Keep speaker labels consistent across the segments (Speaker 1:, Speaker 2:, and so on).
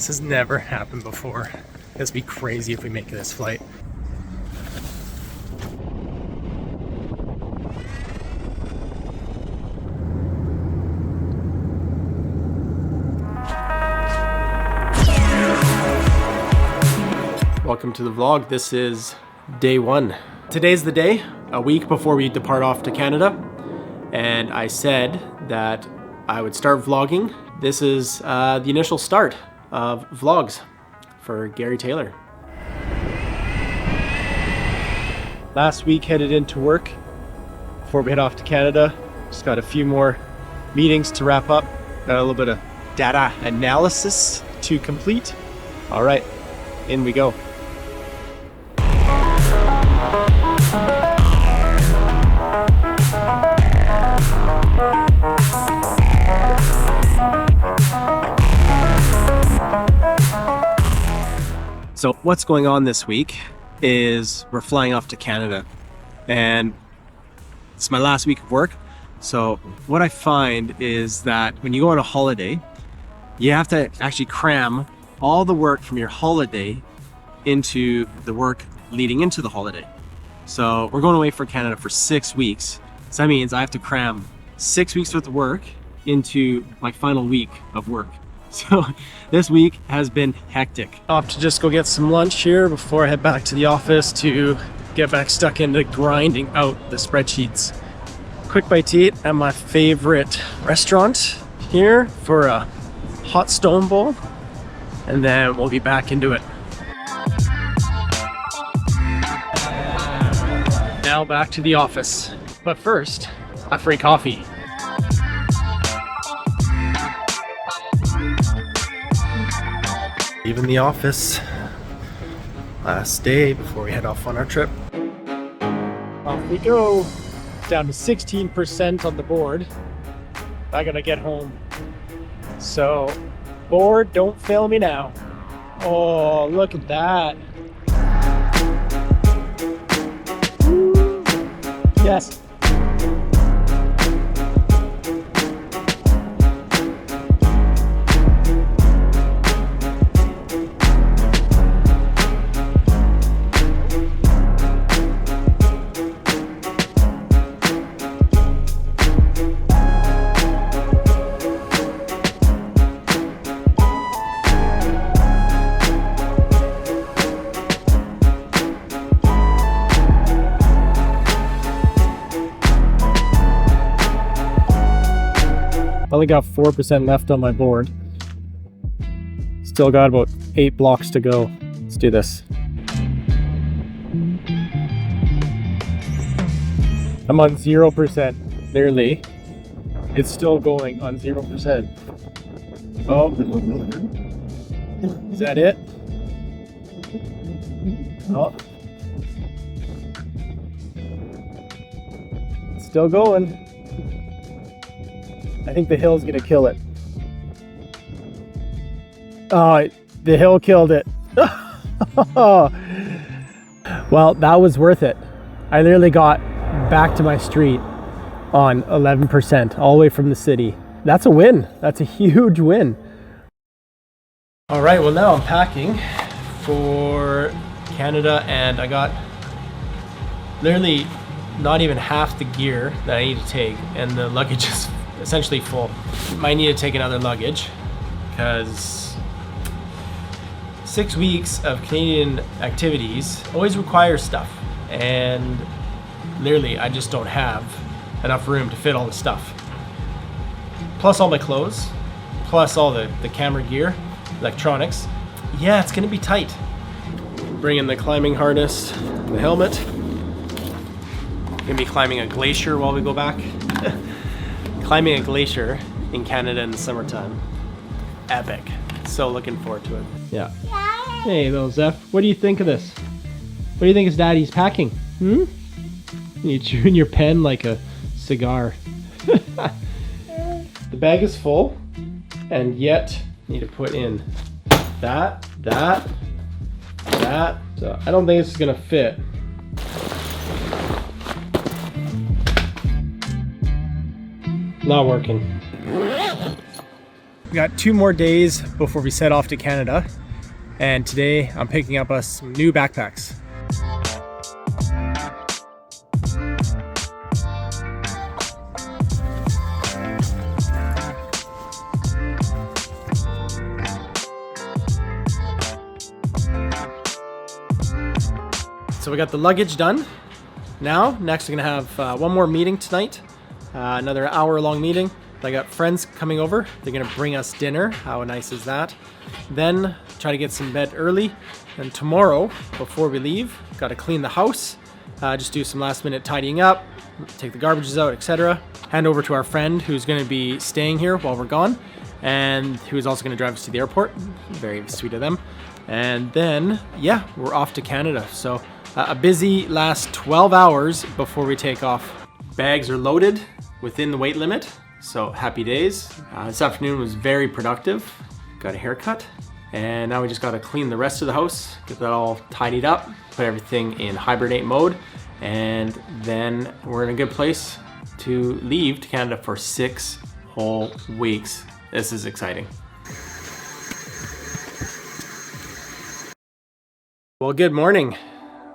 Speaker 1: This has never happened before. This would be crazy if we make this flight. Welcome to the vlog. This is day one. Today's the day, a week before we depart off to Canada. And I said that I would start vlogging. This is the initial start of vlogs for Gary Taylor. Last week headed into work before we head off to Canada. Just got a few more meetings to wrap up. Got a little bit of data analysis to complete. All right, in we go. So what's going on this week is we're flying off to Canada, and it's my last week of work. So what I find is that when you go on a holiday, you have to actually cram all the work from your holiday into the work leading into the holiday. So we're going away for Canada for 6 weeks. So that means I have to cram 6 weeks worth of work into my final week of work. So this week has been hectic. Off to just go get some lunch here before I head back to the office to get back stuck into grinding out the spreadsheets. Quick bite to eat at my favorite restaurant here for a hot stone bowl, and then we'll be back into it. Now back to the office, but first, a free coffee. Leaving the office, last day before we head off on our trip. Off we go. Down to 16% on the board. I gotta get home. So, board, don't fail me now. Oh, look at that. Yes. Only got 4% left on my board. Still got about 8 blocks to go. Let's do this. I'm on 0%, nearly. It's still going on 0%. Oh, is that it? Oh. Still going. I think the hill's gonna kill it. Oh, the hill killed it. Well, that was worth it. I literally got back to my street on 11%, all the way from the city. That's a win. That's a huge win. All right, well now I'm packing for Canada, and I got literally not even half the gear that I need to take, and the luggage is essentially full. Might need to take another luggage because 6 weeks of Canadian activities always require stuff, and literally I just don't have enough room to fit all the stuff. Plus all my clothes, plus all the camera gear, electronics. Yeah, it's gonna be tight. Bring in the climbing harness, the helmet. Gonna be climbing a glacier while we go back. Climbing a glacier in Canada in the summertime. Epic. So looking forward to it. Yeah. Hey, little Zeph. What do you think of this? What do you think his daddy's packing? You chewing your pen like a cigar. The bag is full, and yet need to put in that. So I don't think this is gonna fit. Not working. We got 2 more days before we set off to Canada, and today I'm picking up us some new backpacks. So we got the luggage done. Now, next we're gonna have one more meeting tonight, another hour-long meeting. I got friends coming over. They're gonna bring us dinner. How nice is that? Then try to get some bed early. And tomorrow, before we leave, gotta clean the house, just do some last-minute tidying up, take the garbages out, etc. Hand over to our friend who's gonna be staying here while we're gone, and who's also gonna drive us to the airport. Very sweet of them. And then, yeah, we're off to Canada. So a busy last 12 hours before we take off. Bags are loaded within the weight limit, so happy days. This afternoon was very productive. Got a haircut, and now we just got to clean the rest of the house, get that all tidied up, put everything in hibernate mode, and then we're in a good place to leave to Canada for 6 whole weeks. This is exciting. Well, good morning.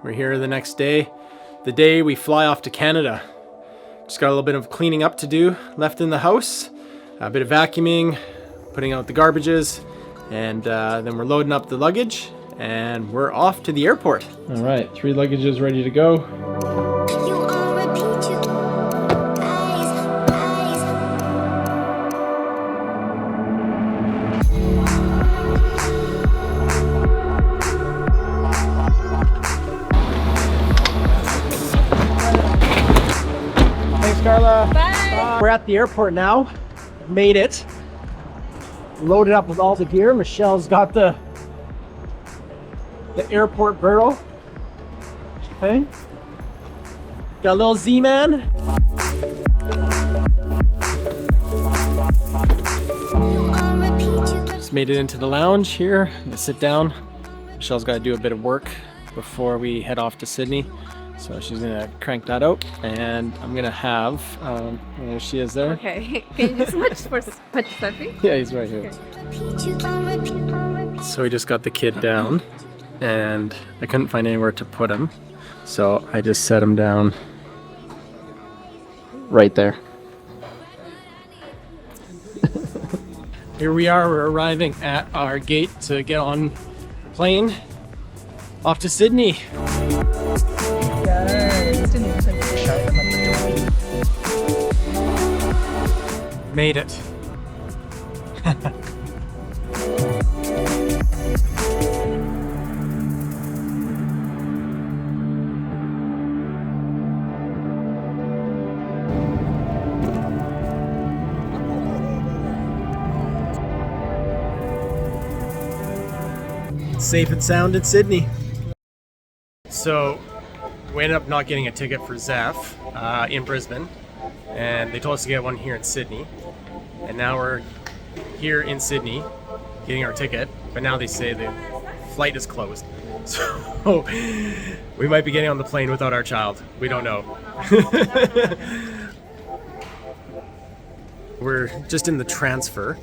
Speaker 1: We're here the next day, the day we fly off to Canada. Just got a little bit of cleaning up to do left in the house, a bit of vacuuming, putting out the garbages, and then we're loading up the luggage and we're off to the airport. All right, 3 luggages ready to go. Carla.
Speaker 2: Bye.
Speaker 1: We're at the airport now. Made it. Loaded up with all the gear. Michelle's got the airport burro. Okay. Got a little Z-Man. Just made it into the lounge here. I'm gonna sit down. Michelle's got to do a bit of work before we head off to Sydney. So she's gonna crank that out, and I'm gonna have, there she is there.
Speaker 2: Okay, can you just watch Sophie?
Speaker 1: Yeah, he's right here.
Speaker 2: Okay.
Speaker 1: So we just got the kid down, and I couldn't find anywhere to put him. So I just set him down right there. Here we are, we're arriving at our gate to get on the plane off to Sydney. Made it. Safe and sound in Sydney. So we ended up not getting a ticket for Zeph in Brisbane, and they told us to get one here in Sydney. And now we're here in Sydney getting our ticket, but now they say the flight is closed. So we might be getting on the plane without our child. We don't know. We're just in the transfer,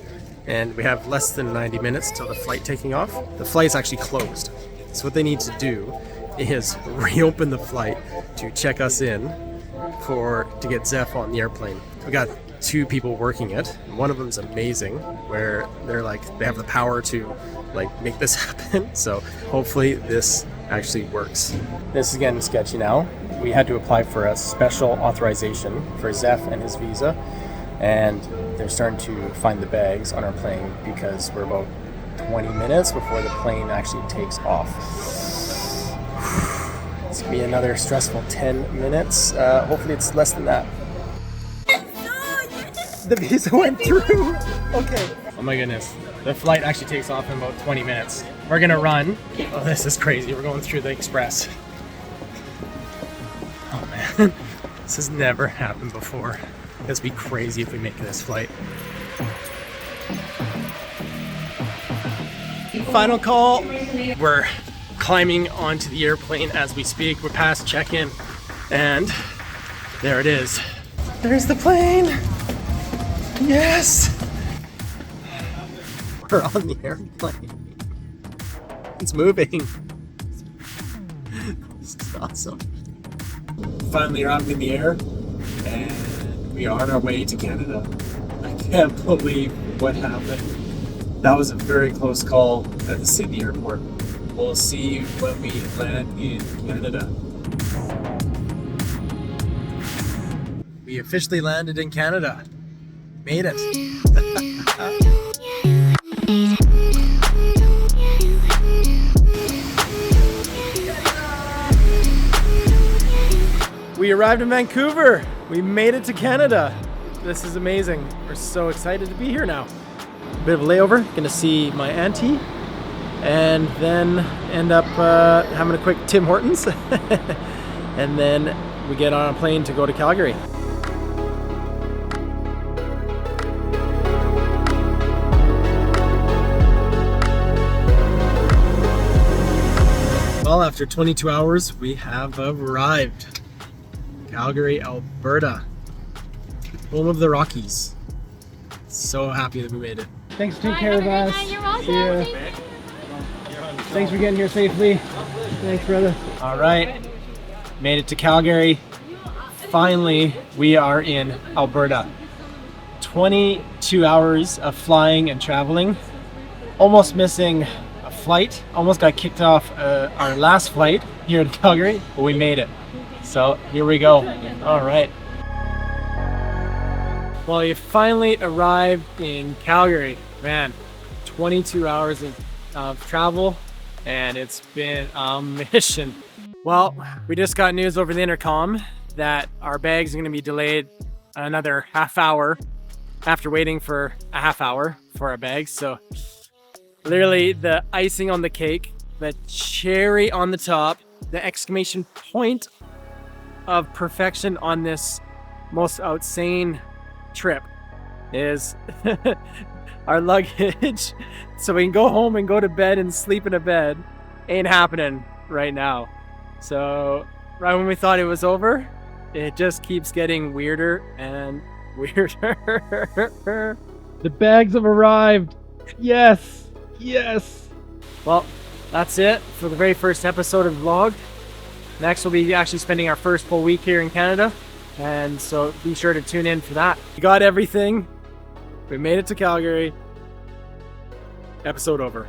Speaker 1: and we have less than 90 minutes till the flight taking off. The flight's actually closed. So what they need to do is reopen the flight to check us in to get Zeph on the airplane. We got 2 people working it. One of them's amazing, where they have the power to make this happen. So hopefully this actually works. This is getting sketchy now. We had to apply for a special authorization for Zeph and his visa, and they're starting to find the bags on our plane because we're about 20 minutes before the plane actually takes off. It's gonna be another stressful 10 minutes. Hopefully it's less than that. The visa went through. Okay. Oh my goodness. The flight actually takes off in about 20 minutes. We're gonna run. Oh, this is crazy. We're going through the express. Oh man. This has never happened before. This would be crazy if we make this flight. Final call. We're climbing onto the airplane as we speak. We're past check-in, and there it is. There's the plane. Yes. We're on the airplane. It's moving. This is awesome. Finally arrived in the air, and we are on our way to Canada. I can't believe what happened. That was a very close call at the Sydney airport. We'll see you when we land in Canada. We officially landed in Canada. Made it. We arrived in Vancouver. We made it to Canada. This is amazing. We're so excited to be here now. Bit of a layover. Gonna see my auntie, and then end up having a quick Tim Hortons, and then we get on a plane to go to Calgary. Well, after 22 hours, we have arrived. Calgary, Alberta, home of the Rockies. So happy that we made it. Thanks for taking care of us.
Speaker 2: You're welcome.
Speaker 1: See ya. Thanks for getting here safely. Thanks, brother. All right, made it to Calgary. Finally, we are in Alberta. 22 hours of flying and traveling. Almost missing a flight. Almost got kicked off our last flight here in Calgary, but we made it. So here we go. All right. Well, you finally arrived in Calgary. Man, 22 hours of travel, and it's been a mission. Well, we just got news over the intercom that our bags are gonna be delayed another half hour after waiting for a half hour for our bags. So literally the icing on the cake, the cherry on the top, the exclamation point of perfection on this most outsane trip is our luggage. So we can go home and go to bed and sleep in a bed. Ain't happening right now. So right when we thought it was over, it just keeps getting weirder and weirder. The bags have arrived. Yes, yes. Well, that's it for the very first episode of the vlog. Next, we'll be actually spending our first full week here in Canada, and so be sure to tune in for that. We got everything. We made it to Calgary. Episode over.